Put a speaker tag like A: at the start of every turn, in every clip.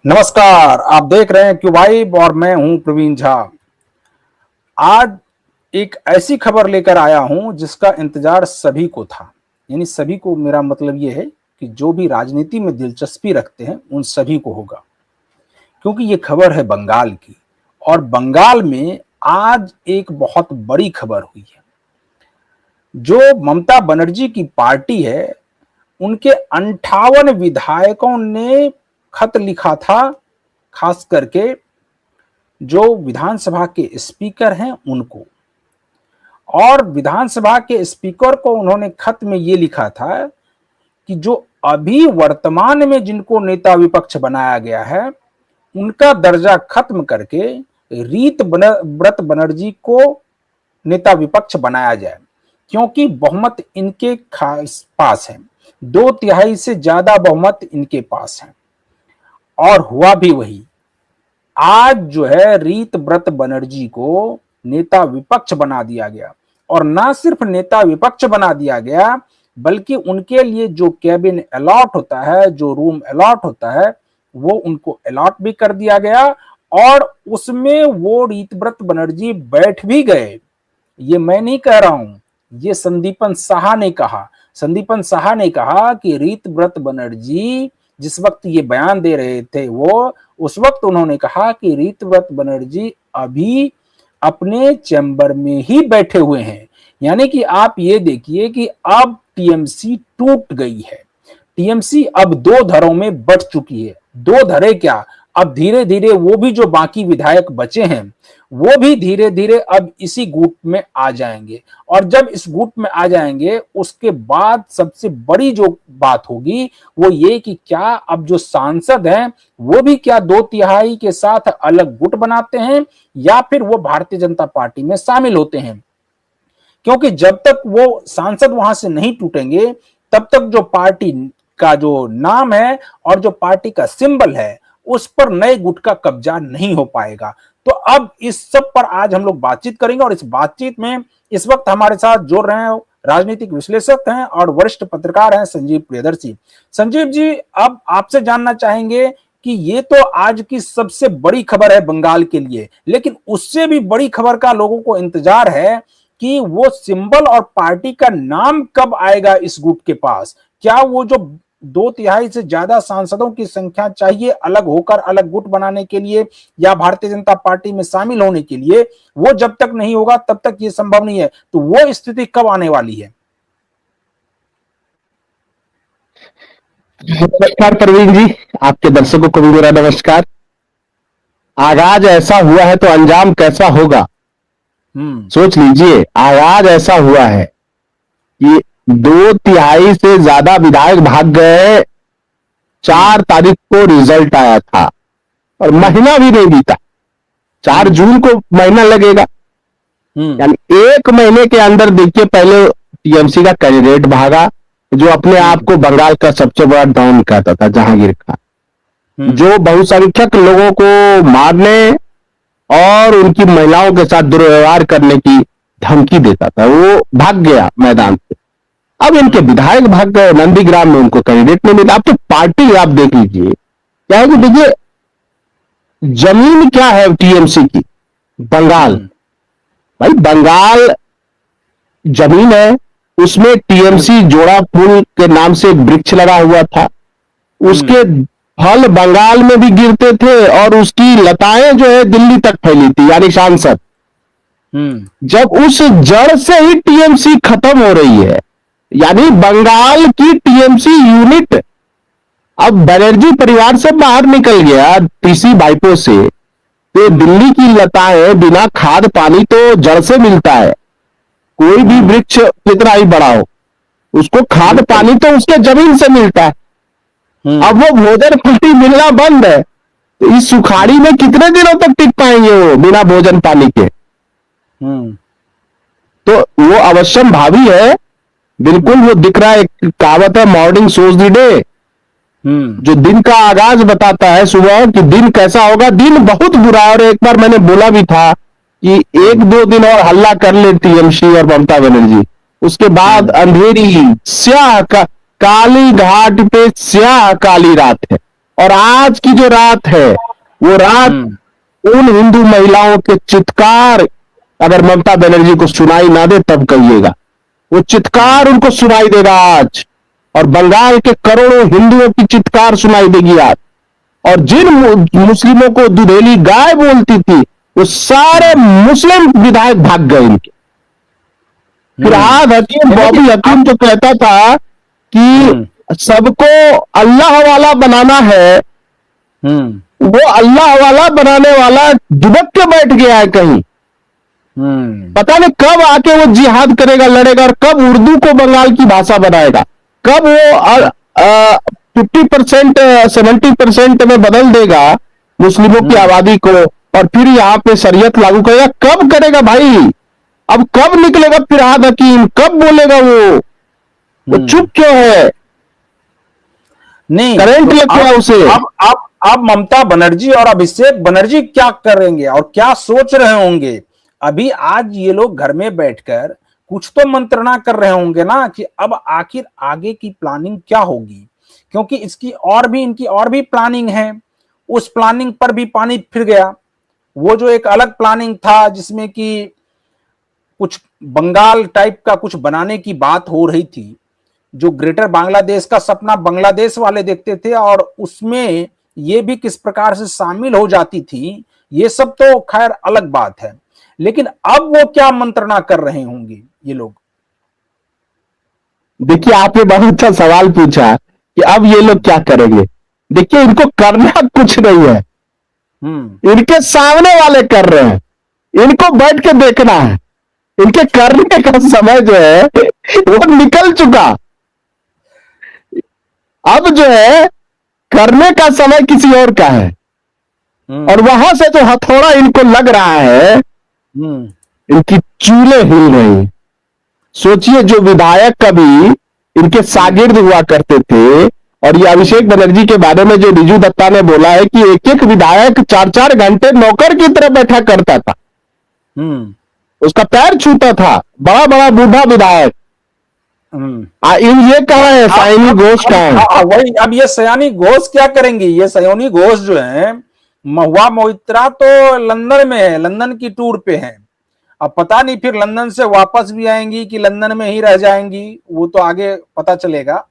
A: नमस्कार, आप देख रहे हैं क्यू वाइब और मैं हूं प्रवीण झा। आज एक ऐसी खबर लेकर आया हूं जिसका इंतजार सभी को था। यानी सभी को, मेरा मतलब ये है कि जो भी राजनीति में दिलचस्पी रखते हैं उन सभी को होगा, क्योंकि ये खबर है बंगाल की। और बंगाल में आज एक बहुत बड़ी खबर हुई है। जो ममता बनर्जी की पार्टी है, उनके 58 विधायकों ने खत लिखा था, खास करके जो विधानसभा के स्पीकर हैं उनको। और विधानसभा के स्पीकर को उन्होंने खत में ये लिखा था कि जो अभी वर्तमान में जिनको नेता विपक्ष बनाया गया है, उनका दर्जा खत्म करके रीत व्रत बनर्जी को नेता विपक्ष बनाया जाए, क्योंकि बहुमत इनके पास है। 2/3 से ज्यादा बहुमत इनके पास है। और हुआ भी वही। आज जो है रीत व्रत बनर्जी को नेता विपक्ष बना दिया गया। और ना सिर्फ नेता विपक्ष बना दिया गया, बल्कि उनके लिए जो कैबिन अलॉट होता है, जो रूम अलॉट होता है, वो उनको अलॉट भी कर दिया गया। और उसमें वो रीत व्रत बनर्जी बैठ भी गए। ये मैं नहीं कह रहा हूं, ये संदीपन साहा ने कहा। संदीपन साहा ने कहा कि रीत व्रत बनर्जी जिस वक्त ये बयान दे रहे थे, वो उस वक्त उन्होंने कहा कि रीत व्रत बनर्जी अभी अपने चैम्बर में ही बैठे हुए हैं। यानी कि आप ये देखिए कि अब टीएमसी टूट गई है। टीएमसी अब 2 धड़ों में बट चुकी है। 2 धड़े क्या, अब धीरे धीरे वो भी जो बाकी विधायक बचे हैं, वो भी धीरे धीरे अब इसी गुट में आ जाएंगे। और जब इस गुट में आ जाएंगे, उसके बाद सबसे बड़ी जो बात होगी वो ये कि क्या अब जो सांसद हैं वो भी क्या 2/3 के साथ अलग गुट बनाते हैं, या फिर वो भारतीय जनता पार्टी में शामिल होते हैं। क्योंकि जब तक वो सांसद वहां से नहीं टूटेंगे, तब तक जो पार्टी का जो नाम है और जो पार्टी का सिंबल है, उस पर नए गुट का कब्जा नहीं हो पाएगा। तो अब इस सब पर आज हम लोग बातचीत करेंगे। और इस बातचीत में इस वक्त हमारे साथ जुड़ रहे हैं राजनीतिक विश्लेषक हैं और वरिष्ठ पत्रकार हैं संजीव प्रियदर्शी। संजीव जी, अब आपसे जानना चाहेंगे कि ये तो आज की सबसे बड़ी खबर है बंगाल के लिए, लेकिन उससे भी बड़ी खबर का लोगों को इंतजार है कि वो सिंबल और पार्टी का नाम कब आएगा इस गुट के पास। क्या वो जो 2/3 से ज्यादा सांसदों की संख्या चाहिए अलग होकर अलग गुट बनाने के लिए या भारतीय जनता पार्टी में शामिल होने के लिए, वो जब तक नहीं होगा तब तक ये संभव नहीं है। तो वो स्थिति कब आने वाली है?
B: नमस्कार प्रवीण जी, आपके दर्शकों को भी मेरा नमस्कार। आगाज ऐसा हुआ है तो अंजाम कैसा होगा, सोच लीजिए। आगाज ऐसा हुआ है कि 2/3 से ज्यादा विधायक भाग गए। 4 तारीख को रिजल्ट आया था और महीना भी नहीं बीता। 4 जून को महीना लगेगा। यानी 1 महीने के अंदर देखिए, पहले टीएमसी का कैंडिडेट भागा जो अपने आप को बंगाल का सबसे बड़ा डॉन कहता था, जहांगीर खान, जो बहुसंख्यक लोगों को मारने और उनकी महिलाओं के साथ दुर्व्यवहार करने की धमकी देता था, वो भाग गया मैदान से। अब इनके विधायक भाग गए नंदीग्राम में, उनको कैंडिडेट नहीं मिला। अब तो पार्टी आप देख लीजिए क्या है कि देखिए, जमीन क्या है टीएमसी की, बंगाल। भाई बंगाल जमीन है, उसमें टीएमसी जोड़ा पुल के नाम से एक वृक्ष लगा हुआ था। उसके फल बंगाल में भी गिरते थे और उसकी लताएं जो है दिल्ली तक फैली थी, यानी सांसद। जब उस जड़ से ही टीएमसी खत्म हो रही है, यानी बंगाल की टीएमसी यूनिट अब बनर्जी परिवार से बाहर निकल गया टीसी बाइपो से, तो दिल्ली की लताएं बिना खाद पानी तो जड़ से मिलता है। कोई भी वृक्ष कितना ही बड़ा हो, उसको खाद पानी तो उसके जमीन से मिलता है। अब वो भोजन पानी मिलना बंद है, तो इस सुखाड़ी में कितने दिनों तक टिक पाएंगे वो बिना भोजन पानी के? तो वो अवश्यम भावी है, बिल्कुल। वो दिख रहा है, एक कहावत है, मॉर्निंग शोज द डे, जो दिन का आगाज बताता है सुबह कि दिन कैसा होगा। दिन बहुत बुरा है। और एक बार मैंने बोला भी था कि 1-2 दिन और हल्ला कर ले टीएमसी और ममता बनर्जी, उसके बाद अंधेरी स्याह काली घाट पे स्याह काली रात है। और आज की जो रात है वो रात उन हिंदू महिलाओं के चित्कार, अगर ममता बनर्जी को सुनाई ना दे तब कहिएगा, वो चित्कार उनको सुनाई देगा आज, और बंगाल के करोड़ों हिंदुओं की चित्कार सुनाई देगी आज। और जिन मुस्लिमों को दुधेली गाय बोलती थी वो सारे मुस्लिम विधायक भाग गए इनके। फिरहाद हकीम, बॉबी हकीम जो कहता था कि सबको अल्लाह वाला बनाना है, वो अल्लाह वाला बनाने वाला दुबक के बैठ गया है कहीं। पता नहीं कब आके वो जिहाद करेगा, लड़ेगा, और कब उर्दू को बंगाल की भाषा बनाएगा, कब वो 50% 70% में बदल देगा मुस्लिमों की आबादी को, और फिर यहाँ पे शरीयत लागू करेगा। कब करेगा भाई? अब कब निकलेगा फिरहाद हकीम? कब बोलेगा वो चुप क्यों है?
A: नहीं,
B: करंट लग गया उसे।
A: अब ममता बनर्जी और अभिषेक बनर्जी क्या करेंगे और क्या सोच रहे होंगे? अभी आज ये लोग घर में बैठकर कुछ तो मंत्रणा कर रहे होंगे ना कि अब आखिर आगे की प्लानिंग क्या होगी, क्योंकि इनकी और भी प्लानिंग है। उस प्लानिंग पर भी पानी फिर गया। वो जो एक अलग प्लानिंग था जिसमें कि कुछ बंगाल टाइप का कुछ बनाने की बात हो रही थी, जो ग्रेटर बांग्लादेश का सपना बांग्लादेश वाले देखते थे, और उसमें ये भी किस प्रकार से शामिल हो जाती थी, ये सब तो खैर अलग बात है। लेकिन अब वो क्या मंत्रणा कर रहे होंगे ये लोग?
B: देखिए, आपने बहुत अच्छा सवाल पूछा कि अब ये लोग क्या करेंगे। देखिए, इनको करना कुछ नहीं है, इनके सामने वाले कर रहे हैं, इनको बैठ के देखना है। इनके करने का समय जो है वो निकल चुका। अब जो है करने का समय किसी और का है, और वहां से जो हथौड़ा इनको लग रहा है, इनकी चूल्हे हिल रही हैं। सोचिए, जो विधायक कभी इनके शागिर्द हुआ करते थे, और ये अभिषेक बनर्जी के बारे में जो रिजू दत्ता ने बोला है कि एक एक विधायक 4-4 घंटे नौकर की तरह बैठा करता था, उसका पैर छूता था, बड़ा बड़ा बूढ़ा विधायक। ये कहा है सयानी घोष का है।
A: वही, अब ये सयानी घोष क्या करेंगे? ये सयानी घोष जो है, महुआ मोइत्रा तो लंदन में है, लंदन की टूर पे है। अब पता नहीं फिर लंदन से वापस भी आएंगी कि लंदन में ही रह जाएंगी, वो तो आगे पता चलेगा।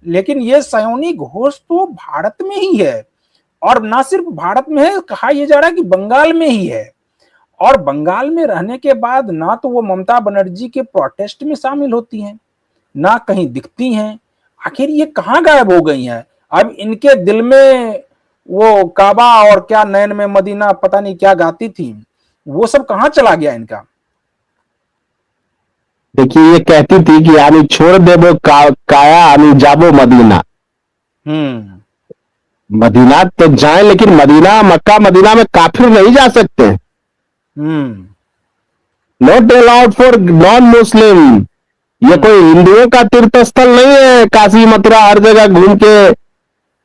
A: लेकिन ये सयानी घोष तो भारत में ही है, और ना सिर्फ भारत में है, कहा यह जा रहा है कि बंगाल में ही है। और बंगाल में रहने के बाद ना तो वो ममता बनर्जी के प्रोटेस्ट में शामिल होती हैं, ना कहीं दिखती हैं। आखिर ये कहाँ गायब हो गई हैं? अब इनके दिल में वो काबा और क्या नैन में मदीना पता नहीं क्या गाती थी, वो सब कहाँ चला गया इनका?
B: देखिए, ये कहती थी कि आनी छोड़ दे वो काया आनी जाबो मदीना। मदीना तो जाए, लेकिन मदीना, मक्का मदीना में काफिर नहीं जा सकते। Not allowed for non Muslim. ये कोई हिंदुओं का तीर्थ स्थल नहीं है। काशी मथुरा हर जगह घूम के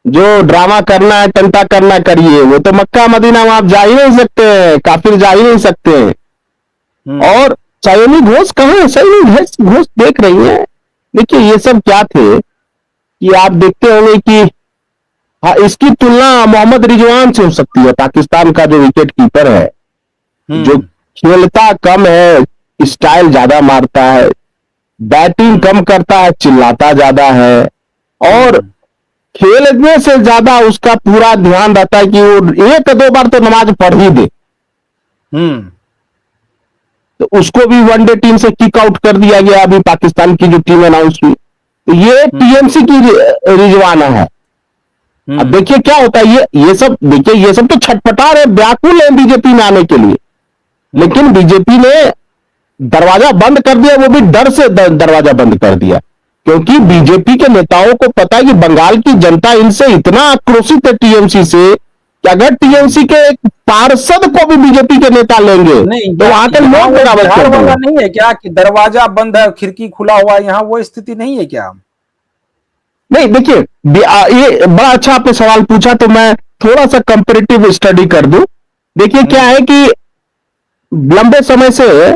B: जो ड्रामा करना है, टंटा करना करिए। वो तो मक्का मदीना में आप जा ही नहीं सकते, काफिर जा ही नहीं सकते। और सयानी घोष कहाँ है? सयानी घोष देख रही है। देखिए, ये सब क्या थे कि आप देखते होंगे कि हाँ, इसकी तुलना मोहम्मद रिजवान से हो सकती है, पाकिस्तान का जो विकेट कीपर है, जो खेलता कम है, स्टाइल ज्यादा मारता है, बैटिंग कम करता है, चिल्लाता ज्यादा है, और खेलने से ज्यादा उसका पूरा ध्यान रहता है कि वो 1-2 बार तो नमाज पढ़ ही दे। तो उसको भी वनडे टीम से किक आउट कर दिया गया अभी पाकिस्तान की जो टीम अनाउंस हुई। तो ये टीएमसी की रिजवाना है। अब देखिए क्या होता है। ये सब देखिए, ये सब तो छटपटा रहे, व्याकुल है बीजेपी में आने के लिए, लेकिन बीजेपी ने दरवाजा बंद कर दिया, वो भी डर से दरवाजा बंद कर दिया, क्योंकि बीजेपी के नेताओं को पता है कि बंगाल की जनता इनसे इतना आक्रोशित है टीएमसी से, कि अगर टीएमसी के एक पार्षद को भी बीजेपी के नेता लेंगे तो वहां के लोग बराबर कर देंगे।
A: नहीं है क्या कि दरवाजा बंद है, खिड़की खुला हुआ, यहाँ वो स्थिति नहीं है क्या?
B: नहीं, देखिए, ये बड़ा अच्छा आपने सवाल पूछा, तो मैं थोड़ा सा कंपैरेटिव स्टडी कर दूं। देखिए, क्या है कि लंबे समय से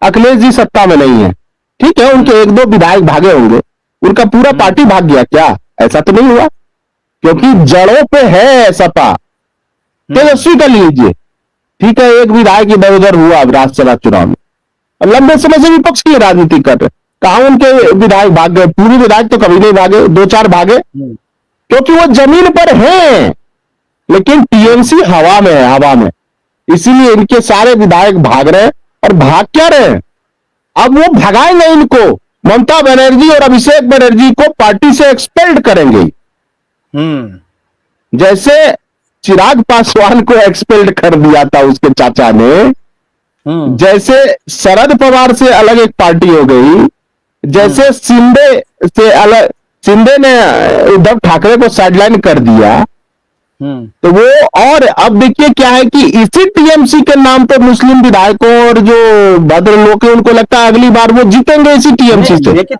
B: अखिलेश जी सत्ता में नहीं है, ठीक है, उनके 1-2 विधायक भागे होंगे, उनका पूरा पार्टी भाग गया क्या? ऐसा तो नहीं हुआ। क्योंकि जड़ों पे है सपा। तेजस्वी का लीजिए, ठीक है, एक विधायक इधर उधर हुआ विधानसभा चुनाव में, लंबे समय से विपक्ष की राजनीति कर रहे, कहा उनके विधायक भाग गए? पूरे विधायक तो कभी नहीं भागे, 2-4 भागे, क्योंकि वो जमीन पर हैं। लेकिन टीएमसी हवा में है, हवा में, इसीलिए इनके सारे विधायक भाग रहे हैं। और भाग क्या रहे हैं? अब वो भगाएंगे इनको, ममता बनर्जी और अभिषेक बनर्जी को पार्टी से एक्सपेल्ड करेंगे। जैसे चिराग पासवान को एक्सपेल्ड कर दिया था उसके चाचा ने, जैसे शरद पवार से अलग एक पार्टी हो गई, जैसे शिंदे से अलग, शिंदे ने उद्धव ठाकरे को साइडलाइन कर दिया, तो वो, और अब देखिए क्या है कि इसी टीएमसी के नाम पे मुस्लिम विधायकों और जो भद्र लोग हैं उनको लगता है अगली बार वो जीतेंगे इसी टीएमसी से।
A: देखिए